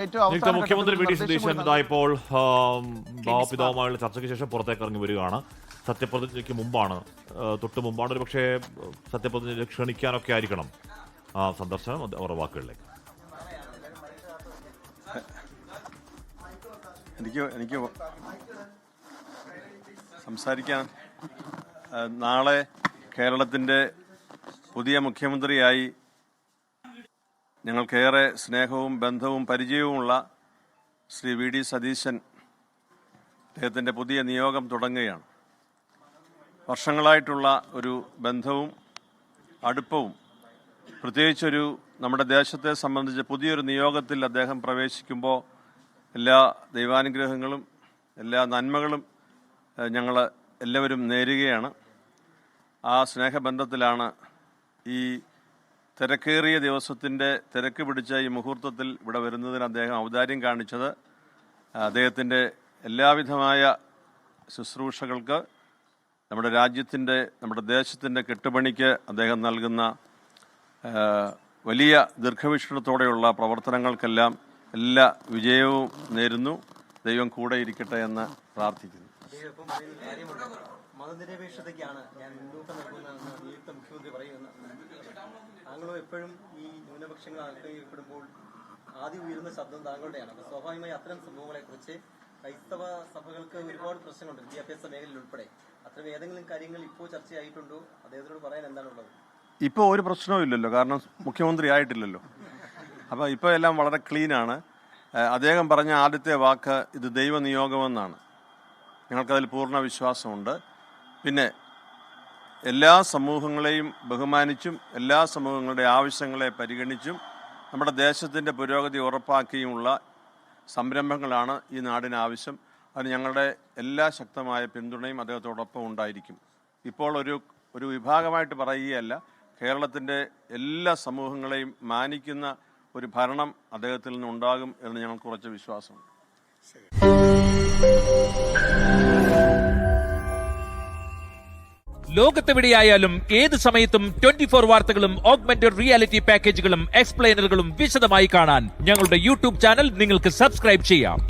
മുഖ്യമന്ത്രി V D Satheesan ഇപ്പോൾ ഭാവപിതാവുമായുള്ള ചർച്ചയ്ക്ക് ശേഷം പുറത്തേക്ക് ഇറങ്ങി വരികയാണ്. സത്യപ്രതിജ്ഞയ്ക്ക് മുമ്പാണ്, തൊട്ട് മുമ്പാണ്. ഒരു പക്ഷേ സത്യപ്രതിജ്ഞ ക്ഷണിക്കാനൊക്കെ ആയിരിക്കണം സന്ദർശനം. അവരുടെ വാക്കുകളിലേക്ക് എനിക്ക് സംസാരിക്കാൻ. നാളെ കേരളത്തിൻ്റെ പുതിയ മുഖ്യമന്ത്രിയായി ഞങ്ങൾക്കേറെ സ്നേഹവും ബന്ധവും പരിചയവുമുള്ള ശ്രീ വി ഡി സതീശൻ അദ്ദേഹത്തിൻ്റെ പുതിയ നിയോഗം തുടങ്ങുകയാണ്. വർഷങ്ങളായിട്ടുള്ള ഒരു ബന്ധവും അടുപ്പവും, പ്രത്യേകിച്ചൊരു നമ്മുടെ ദേശത്തെ സംബന്ധിച്ച് പുതിയൊരു നിയോഗത്തിൽ അദ്ദേഹം പ്രവേശിക്കുമ്പോൾ എല്ലാ ദൈവാനുഗ്രഹങ്ങളും എല്ലാ നന്മകളും ഞങ്ങൾ എല്ലാവരും നേരുകയാണ്. ആ സ്നേഹബന്ധത്തിലാണ് ഈ തിരക്കേറിയ ദിവസത്തിൻ്റെ തിരക്ക് പിടിച്ച ഈ മുഹൂർത്തത്തിൽ ഇവിടെ വരുന്നതിന് അദ്ദേഹം ഔദാര്യം കാണിച്ചത്. അദ്ദേഹത്തിൻ്റെ എല്ലാവിധമായ ശുശ്രൂഷകൾക്ക്, നമ്മുടെ രാജ്യത്തിൻ്റെ, നമ്മുടെ ദേശത്തിൻ്റെ കെട്ടുപണിക്ക് അദ്ദേഹം നൽകുന്ന വലിയ ദീർഘവീക്ഷണത്തോടെയുള്ള പ്രവർത്തനങ്ങൾക്കെല്ലാം എല്ലാ വിജയവും നേരുന്നു. ദൈവം കൂടെ ഇരിക്കട്ടെ എന്ന് പ്രാർത്ഥിക്കുന്നു. മതനിരപേക്ഷതയ്ക്കാണ് ഞാൻ മുൻതൂക്കം നൽകുന്നതെന്ന് നിയുക്ത മുഖ്യമന്ത്രി പറയുന്ന താങ്കളും എപ്പോഴും ഈ ന്യൂനപക്ഷങ്ങൾ ആക്രമിക്കപ്പെടുമ്പോൾ ആദ്യം ഉയരുന്ന ശബ്ദം താങ്കളുടെയാണ്. അപ്പോൾ സ്വാഭാവികമായി അത്തരം സംഭവങ്ങളെക്കുറിച്ച് ക്രൈസ്തവ സഭകൾക്ക് ഒരുപാട് പ്രശ്നങ്ങളുണ്ട്, വിദ്യാഭ്യാസ മേഖലയിൽ ഉൾപ്പെടെ. അത്തരം ഏതെങ്കിലും കാര്യങ്ങൾ ഇപ്പോൾ ചർച്ചയായിട്ടുണ്ടോ? അദ്ദേഹത്തിനോട് പറയാൻ എന്താണുള്ളത്? ഇപ്പോൾ ഒരു പ്രശ്നവും ഇല്ലല്ലോ, കാരണം മുഖ്യമന്ത്രി ആയിട്ടില്ലല്ലോ. അപ്പോൾ ഇപ്പോൾ എല്ലാം വളരെ ക്ലീനാണ്. അദ്ദേഹം പറഞ്ഞ ആദ്യത്തെ വാക്ക് ഇത് ദൈവനിയോഗമെന്നാണ്. ഞങ്ങൾക്കതിൽ പൂർണ്ണ വിശ്വാസമുണ്ട്. പിന്നെ എല്ലാ സമൂഹങ്ങളെയും ബഹുമാനിച്ചും എല്ലാ സമൂഹങ്ങളുടെ ആവശ്യങ്ങളെ പരിഗണിച്ചും നമ്മുടെ ദേശത്തിൻ്റെ പുരോഗതി ഉറപ്പാക്കിയുമുള്ള സംരംഭങ്ങളാണ് ഈ നാടിന് ആവശ്യം. അതിന് ഞങ്ങളുടെ എല്ലാ ശക്തമായ പിന്തുണയും അദ്ദേഹത്തോടൊപ്പം ഉണ്ടായിരിക്കും. ഇപ്പോൾ ഒരു വിഭാഗമായിട്ട് പറയുകയല്ല, കേരളത്തിൻ്റെ എല്ലാ സമൂഹങ്ങളെയും മാനിക്കുന്ന ഒരു ഭരണം അദ്ദേഹത്തിൽ നിന്നുണ്ടാകും എന്ന് ഞങ്ങൾക്ക് ഉറച്ച വിശ്വാസമുണ്ട്. ലോകത്തെവിടെയായാലും ഏത് സമയത്തും 24 വാർത്തകളും ഓഗ്മെന്റഡ് റിയാലിറ്റി പാക്കേജുകളും എക്സ്പ്ലെയിനറുകളും വിശദമായി കാണാൻ ഞങ്ങളുടെ യൂട്യൂബ് ചാനൽ നിങ്ങൾക്ക് സബ്സ്ക്രൈബ് ചെയ്യാം.